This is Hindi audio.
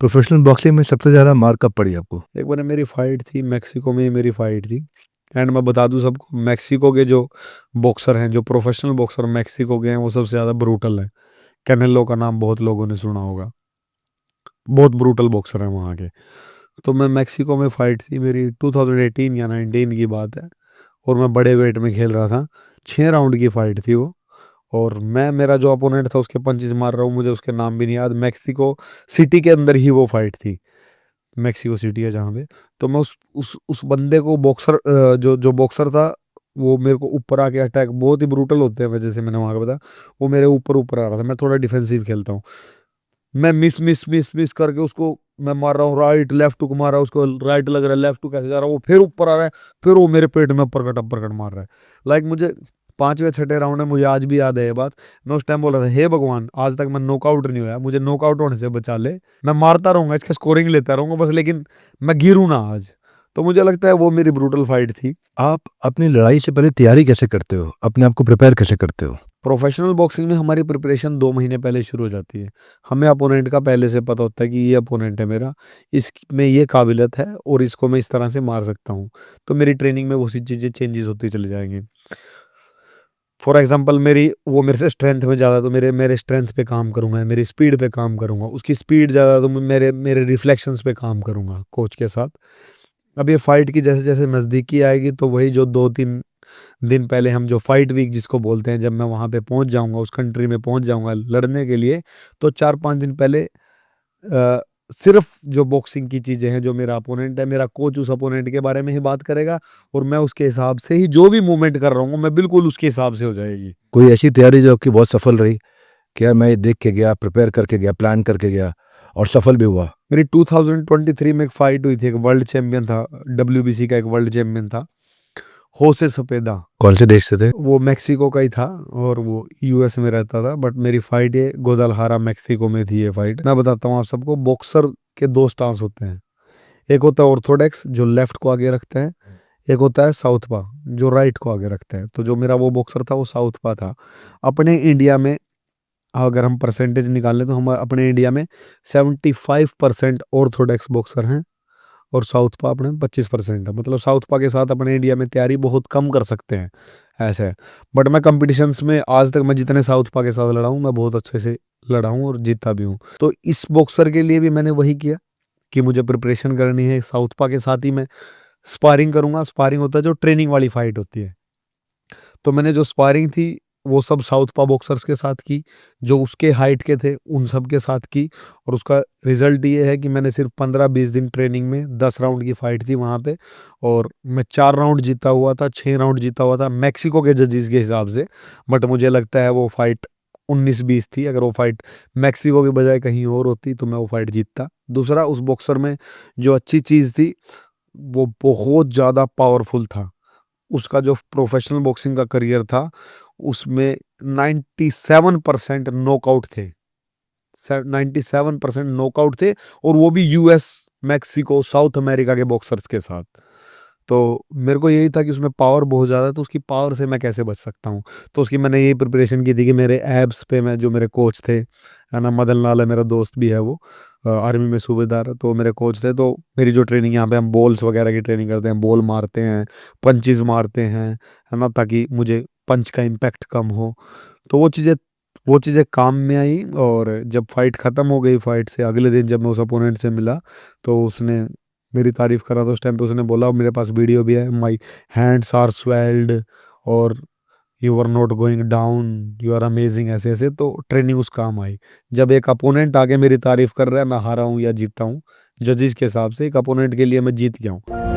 प्रोफेशनल बॉक्सिंग में सबसे ज़्यादा मार कब पड़ी आपको? एक बार मेरी फाइट थी, मेक्सिको में ही मेरी फाइट थी। एंड मैं बता दूं सबको, मेक्सिको के जो बॉक्सर हैं, जो प्रोफेशनल बॉक्सर मेक्सिको के हैं, वो सबसे ज़्यादा ब्रूटल है। कैनेलो का नाम बहुत लोगों ने सुना होगा, बहुत ब्रूटल बॉक्सर हैं वहाँ के। तो मैं मेक्सिको में फाइट थी मेरी, 2018 या 19 की बात है, और मैं बड़े वेट में खेल रहा था। 6 राउंड की फाइट थी वो, और मैं, मेरा जो अपोनेंट था उसके पंचेस मार रहा हूँ, मुझे उसके नाम भी नहीं याद। मेक्सिको सिटी के अंदर ही वो फाइट थी, मेक्सिको सिटी है जहाँ पे। तो मैं उस बंदे को, बॉक्सर जो जो बॉक्सर था, वो मेरे को ऊपर आके अटैक, बहुत ही ब्रूटल होते हैं, जैसे मैंने वहाँ का बताया, वो मेरे ऊपर ऊपर आ रहा था। मैं थोड़ा डिफेंसिव खेलता हूँ, मैं मिस मिस मिस मिस करके उसको मैं मार रहा हूँ, राइट लेफ्ट को मार रहा हूँ, उसको राइट लग रहा है, लेफ्ट को कैसे जा रहा है, वो फिर ऊपर आ रहा है, फिर वो मेरे पेट में अपर कट मार रहा है। लाइक मुझे 5वें 6ठे राउंड में, मुझे आज भी याद है ये बात, मैं उस टाइम बोला था, हे भगवान, आज तक मैं नॉकआउट नहीं हुआ, मुझे नॉकआउट होने से बचा ले, मैं मारता रहूंगा, इसका स्कोरिंग लेता रहूंगा बस, लेकिन मैं गिरूँ ना आज। तो मुझे लगता है वो मेरी ब्रूटल फाइट थी। आप अपनी लड़ाई से पहले तैयारी कैसे करते हो? अपने आप को प्रिपेयर कैसे करते हो? प्रोफेशनल बॉक्सिंग में हमारी प्रिपरेशन 2 महीने पहले शुरू हो जाती है। हमें अपोनेंट का पहले से पता होता है कि ये अपोनेंट है मेरा, इसमें ये काबिलियत है और इसको मैं इस तरह से मार सकता हूँ। तो मेरी ट्रेनिंग में वो सी चीज़ें चेंजेस होती चली जाएंगी। फॉर एग्जांपल, मेरी वो मेरे से स्ट्रेंथ में ज़्यादा, तो मेरे मेरे स्ट्रेंथ पे काम करूँगा, मेरी स्पीड पे काम करूँगा। उसकी स्पीड ज़्यादा, तो मेरे मेरे रिफ्लेक्शंस पे काम करूँगा कोच के साथ। अब ये फाइट की जैसे जैसे नज़दीकी आएगी, तो वही जो 2-3 दिन पहले, हम जो फाइट वीक जिसको बोलते हैं, जब मैं वहाँ पे पहुँच जाऊँगा, उस कंट्री में पहुँच जाऊँगा लड़ने के लिए, तो 4-5 दिन पहले सिर्फ जो बॉक्सिंग की चीज़ें हैं, जो मेरा अपोनेंट है, मेरा कोच उस अपोनेंट के बारे में ही बात करेगा, और मैं उसके हिसाब से ही जो भी मूवमेंट कर रहा हूँ, मैं बिल्कुल उसके हिसाब से हो जाएगी। कोई ऐसी तैयारी जो आपकी बहुत सफल रही? क्या मैं ये देख के गया, प्रिपेयर करके गया, प्लान करके गया और सफल भी हुआ? मेरी 2023 में एक फाइट हुई थी, एक वर्ल्ड चैंपियन था, डब्ल्यूबीसी का एक वर्ल्ड चैंपियन था, होसे सपेदा। कौन से देश से थे? वो मेक्सिको का ही था, और वो यूएस में रहता था, बट मेरी फाइट ये गुadalajara मेक्सिको में थी। ये फाइट मैं बताता हूँ आप सबको। बॉक्सर के 2 स्टांस होते हैं, एक होता है ऑर्थोडॉक्स, जो लेफ्ट को आगे रखते हैं, एक होता है साउथपा, जो राइट को आगे रखते हैं। तो जो मेरा वो बॉक्सर था, वो साउथपा था। अपने इंडिया में अगर हम परसेंटेज निकालें, तो हम अपने इंडिया में 75% ऑर्थोडॉक्स बॉक्सर हैं, और साउथपा अपने 25% है। मतलब साउथपा के साथ अपने इंडिया में तैयारी बहुत कम कर सकते हैं, ऐसे है। बट मैं कॉम्पिटिशन्स में आज तक मैं जितने साउथपा के साथ लड़ा हूँ, मैं बहुत अच्छे से लड़ा हूँ और जीता भी हूँ। तो इस बॉक्सर के लिए भी मैंने वही किया कि मुझे प्रिपरेशन करनी है, साउथपा के साथ ही मैं स्पारिंग करूँगा। स्पारिंग होता है जो ट्रेनिंग वाली फाइट होती है। तो मैंने जो स्पारिंग थी, वो सब साउथपा बॉक्सर्स के साथ की, जो उसके हाइट के थे उन सब के साथ की। और उसका रिजल्ट ये है कि मैंने सिर्फ 15-20 दिन ट्रेनिंग में 10 राउंड की फाइट थी वहाँ पे, और मैं 4 राउंड जीता हुआ था, 6 राउंड जीता हुआ था मेक्सिको के जजेस के हिसाब से। बट मुझे लगता है वो फाइट 19-20 थी। अगर वो फाइट मेक्सिको के बजाय कहीं और होती, तो मैं वो फाइट जीतता। दूसरा, उस बॉक्सर में जो अच्छी चीज़ थी, वो बहुत ज़्यादा पावरफुल था। उसका जो प्रोफेशनल बॉक्सिंग का करियर था, उसमें 97% नॉकआउट थे। 97% नॉकआउट थे, और वो भी यूएस, मेक्सिको, साउथ अमेरिका के बॉक्सर्स के साथ। तो मेरे को यही था कि उसमें पावर बहुत ज़्यादा है, तो उसकी पावर से मैं कैसे बच सकता हूँ। तो उसकी मैंने यही प्रिपरेशन की थी कि मेरे एब्स पे, मैं, जो मेरे कोच थे, है ना, मदन लाल है, मेरा दोस्त भी है, वो आर्मी में सूबेदार है, तो मेरे कोच थे। तो मेरी जो ट्रेनिंग, यहाँ पे हम बॉल्स वगैरह की ट्रेनिंग करते हैं, बॉल मारते हैं, पंचेस मारते हैं, है ना, ताकि मुझे पंच का इम्पैक्ट कम हो। तो वो चीज़ें काम में आई। और जब फाइट ख़त्म हो गई, फाइट से अगले दिन जब मैं उस अपोनेंट से मिला, तो उसने मेरी तारीफ़ करा। तो उस टाइम पे उसने बोला, मेरे पास वीडियो भी है, माई हैंड्स आर स्वेल्ड, और you are not going down, you are amazing, ऐसे ऐसे। तो ट्रेनिंग उस काम आई। जब एक अपोनेंट आके मेरी तारीफ़ कर रहा है, मैं हारा हूँ या जीता हूँ, जजेस के हिसाब से एक अपोनेंट के लिए मैं जीत गया हूँ।